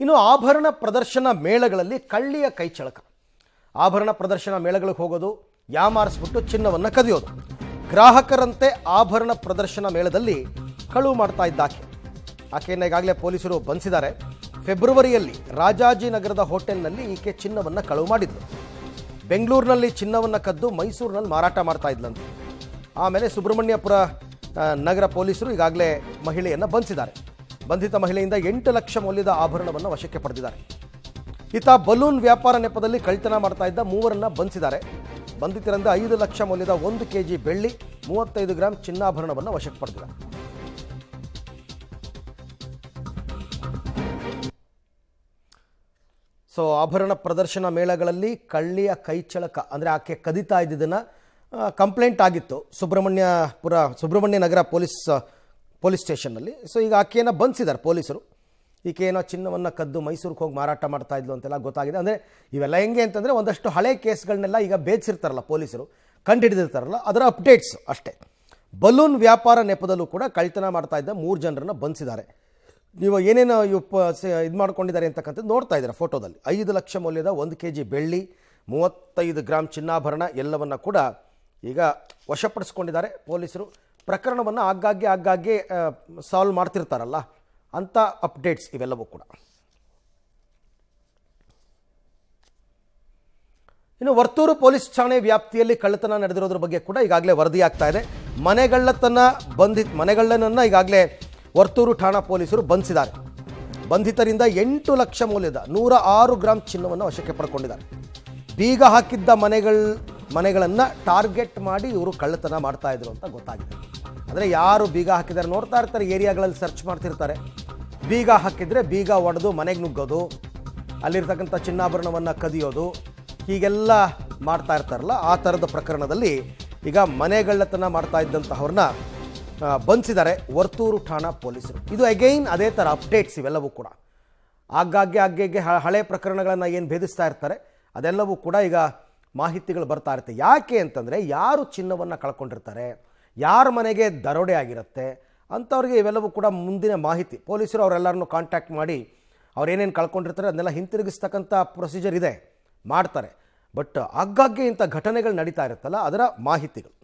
ಇನ್ನು ಆಭರಣ ಪ್ರದರ್ಶನ ಮೇಳಗಳಲ್ಲಿ ಕಳ್ಳಿಯ ಕೈಚಳಕ. ಆಭರಣ ಪ್ರದರ್ಶನ ಮೇಳಗಳಿಗೆ ಹೋಗೋದು, ಯಾಮಾರಿಸ್ಬಿಟ್ಟು ಚಿನ್ನವನ್ನು ಕದಿಯೋದು. ಗ್ರಾಹಕರಂತೆ ಆಭರಣ ಪ್ರದರ್ಶನ ಮೇಳದಲ್ಲಿ ಕಳುವು ಮಾಡ್ತಾ ಇದ್ದಾಕೆ. ಆಕೆಯನ್ನು ಈಗಾಗಲೇ ಪೊಲೀಸರು ಬಂಧಿಸಿದ್ದಾರೆ. ಫೆಬ್ರವರಿಯಲ್ಲಿ ರಾಜಾಜಿನಗರದ ಹೋಟೆಲ್ನಲ್ಲಿ ಈಕೆ ಚಿನ್ನವನ್ನು ಕಳುವು ಮಾಡಿದ್ಲು. ಬೆಂಗಳೂರಿನಲ್ಲಿ ಚಿನ್ನವನ್ನು ಕದ್ದು ಮೈಸೂರಿನಲ್ಲಿ ಮಾರಾಟ ಮಾಡ್ತಾ ಇದ್ಲಂತೆ. ಆಮೇಲೆ ಸುಬ್ರಹ್ಮಣ್ಯಪುರ ನಗರ ಪೊಲೀಸರು ಈಗಾಗಲೇ ಮಹಿಳೆಯನ್ನು ಬಂಧಿಸಿದ್ದಾರೆ. ಬಂಧಿತ ಮಹಿಳೆಯಿಂದ 8 ಲಕ್ಷ ಮೌಲ್ಯದ ಆಭರಣವನ್ನು ವಶಕ್ಕೆ ಪಡೆದಿದ್ದಾರೆ. ಈತ ಬಲೂನ್ ವ್ಯಾಪಾರ ನೆಪದಲ್ಲಿ ಕಳ್ಳತನ ಮಾಡ್ತಾ ಇದ್ದ ಮೂವರನ್ನು ಬಂಧಿಸಿದ್ದಾರೆ. ಬಂಧಿತರಿಂದ 5 ಲಕ್ಷ ಮೌಲ್ಯದ 1 ಕೆಜಿ ಬೆಳ್ಳಿ, 35 ಗ್ರಾಂ ಚಿನ್ನಾಭರಣವನ್ನು ವಶಕ್ಕೆ ಪಡೆದಿದ್ದಾರೆ. ಸೊ ಆಭರಣ ಪ್ರದರ್ಶನ ಮೇಳಗಳಲ್ಲಿ ಕಳ್ಳಿಯ ಕೈಚಳಕ ಅಂದರೆ ಆಕೆ ಕದಿತಾ ಇದ್ದಿದ್ದನ್ನು ಕಂಪ್ಲೇಂಟ್ ಆಗಿತ್ತು ಸುಬ್ರಹ್ಮಣ್ಯ ನಗರ ಪೊಲೀಸ್ ಸ್ಟೇಷನ್ನಲ್ಲಿ. ಸೊ ಈಗ ಆಕೆಯನ್ನು ಬಂಧಿಸಿದ್ದಾರೆ ಪೊಲೀಸರು. ಈಕೆ ಏನೋ ಚಿನ್ನವನ್ನು ಕದ್ದು ಮೈಸೂರಿಗೆ ಹೋಗಿ ಮಾರಾಟ ಮಾಡ್ತಾ ಇದ್ಲು ಅಂತೆಲ್ಲ ಗೊತ್ತಾಗಿದೆ. ಅಂದರೆ ಇವೆಲ್ಲ ಹೆಂಗೆ ಅಂತಂದರೆ ಒಂದಷ್ಟು ಹಳೆ ಕೇಸ್ಗಳನ್ನೆಲ್ಲ ಈಗ ಭೇದಿಸಿರ್ತಾರಲ್ಲ ಪೊಲೀಸರು, ಕಂಡುಹಿಡಿದಿರ್ತಾರಲ್ಲ, ಅದರ ಅಪ್ಡೇಟ್ಸ್ ಅಷ್ಟೇ. ಬಲೂನ್ ವ್ಯಾಪಾರ ನೆಪದಲ್ಲೂ ಕೂಡ ಕಳ್ಳತನ ಮಾಡ್ತಾ ಇದ್ದ 3 ಜನರನ್ನು ಬಂಧಿಸಿದ್ದಾರೆ. ನೀವು ಏನೇನು ಇದು ಮಾಡ್ಕೊಂಡಿದ್ದಾರೆ ಅಂತಕ್ಕಂಥದ್ದು ನೋಡ್ತಾ ಇದ್ದಾರೆ ಫೋಟೋದಲ್ಲಿ. 5 ಲಕ್ಷ ಮೌಲ್ಯದ 1 ಕೆಜಿ ಬೆಳ್ಳಿ, 35 ಗ್ರಾಂ ಚಿನ್ನಾಭರಣ ಎಲ್ಲವನ್ನು ಕೂಡ ಈಗ ವಶಪಡಿಸ್ಕೊಂಡಿದ್ದಾರೆ ಪೊಲೀಸರು. ಪ್ರಕರಣವನ್ನು ಆಗಾಗ್ಗೆ ಸಾಲ್ವ್ ಮಾಡ್ತಿರ್ತಾರಲ್ಲ ಅಂಥ ಅಪ್ಡೇಟ್ಸ್ ಇವೆಲ್ಲವೂ ಕೂಡ. ಇನ್ನು ವರ್ತೂರು ಪೊಲೀಸ್ ಠಾಣೆ ವ್ಯಾಪ್ತಿಯಲ್ಲಿ ಕಳ್ಳತನ ನಡೆದಿರೋದ್ರ ಬಗ್ಗೆ ಕೂಡ ಈಗಾಗಲೇ ವರದಿಯಾಗ್ತಾ ಇದೆ. ಮನೆಗಳ್ಳನನ್ನು ಈಗಾಗಲೇ ವರ್ತೂರು ಠಾಣಾ ಪೊಲೀಸರು ಬಂಧಿಸಿದ್ದಾರೆ. ಬಂಧಿತರಿಂದ 8 ಲಕ್ಷ ಮೌಲ್ಯದ 106 ಗ್ರಾಂ ಚಿನ್ನವನ್ನು ವಶಕ್ಕೆ ಪಡ್ಕೊಂಡಿದ್ದಾರೆ. ಬೀಗ ಹಾಕಿದ್ದ ಮನೆಗಳನ್ನು ಟಾರ್ಗೆಟ್ ಮಾಡಿ ಇವರು ಕಳ್ಳತನ ಮಾಡ್ತಾ ಇದ್ರು ಅಂತ ಗೊತ್ತಾಗಿದೆ. ಅಂದರೆ ಯಾರು ಬೀಗ ಹಾಕಿದ್ದಾರೆ ನೋಡ್ತಾ ಇರ್ತಾರೆ, ಏರಿಯಾಗಳಲ್ಲಿ ಸರ್ಚ್ ಮಾಡ್ತಿರ್ತಾರೆ. ಬೀಗ ಹಾಕಿದರೆ ಬೀಗ ಒಡೆದು ಮನೆಗೆ ನುಗ್ಗೋದು, ಅಲ್ಲಿರ್ತಕ್ಕಂಥ ಚಿನ್ನಾಭರಣವನ್ನು ಕದಿಯೋದು, ಹೀಗೆಲ್ಲ ಮಾಡ್ತಾ ಇರ್ತಾರಲ್ಲ, ಆ ಥರದ ಪ್ರಕರಣದಲ್ಲಿ ಈಗ ಮನೆಗಳ್ಳತನ ಮಾಡ್ತಾ ಇದ್ದಂಥವ್ರನ್ನ ಬಂಧಿಸಿದ್ದಾರೆ ವರ್ತೂರು ಠಾಣಾ ಪೊಲೀಸರು. ಇದು ಅಗೈನ್ ಅದೇ ಥರ ಅಪ್ಡೇಟ್ಸ್ ಇವೆಲ್ಲವೂ ಕೂಡ. ಆಗಾಗ್ಗೆ ಹಳೆ ಪ್ರಕರಣಗಳನ್ನು ಏನು ಭೇದಿಸ್ತಾ ಇರ್ತಾರೆ ಅದೆಲ್ಲವೂ ಕೂಡ ಈಗ ಮಾಹಿತಿಗಳು ಬರ್ತಾ ಇರುತ್ತೆ. ಯಾಕೆ ಅಂತಂದರೆ ಯಾರು ಚಿನ್ನವನ್ನು ಕಳ್ಕೊಂಡಿರ್ತಾರೆ, ಯಾರ ಮನೆಗೆ ದರೋಡೆ ಆಗಿರುತ್ತೆ ಅಂಥವ್ರಿಗೆ ಇವೆಲ್ಲವೂ ಕೂಡ ಮುಂದಿನ ಮಾಹಿತಿ ಪೊಲೀಸರು ಅವರೆಲ್ಲರನ್ನೂ ಕಾಂಟ್ಯಾಕ್ಟ್ ಮಾಡಿ ಅವ್ರೇನೇನು ಕಳ್ಕೊಂಡಿರ್ತಾರೆ ಅದನ್ನೆಲ್ಲ ಹಿಂತಿರುಗಿಸ್ತಕ್ಕಂಥ ಪ್ರೊಸೀಜರ್ ಇದೆ, ಮಾಡ್ತಾರೆ. ಬಟ್ ಆಗಾಗ್ಗೆ ಇಂಥ ಘಟನೆಗಳು ನಡೀತಾ ಇರುತ್ತಲ್ಲ ಅದರ ಮಾಹಿತಿಗಳು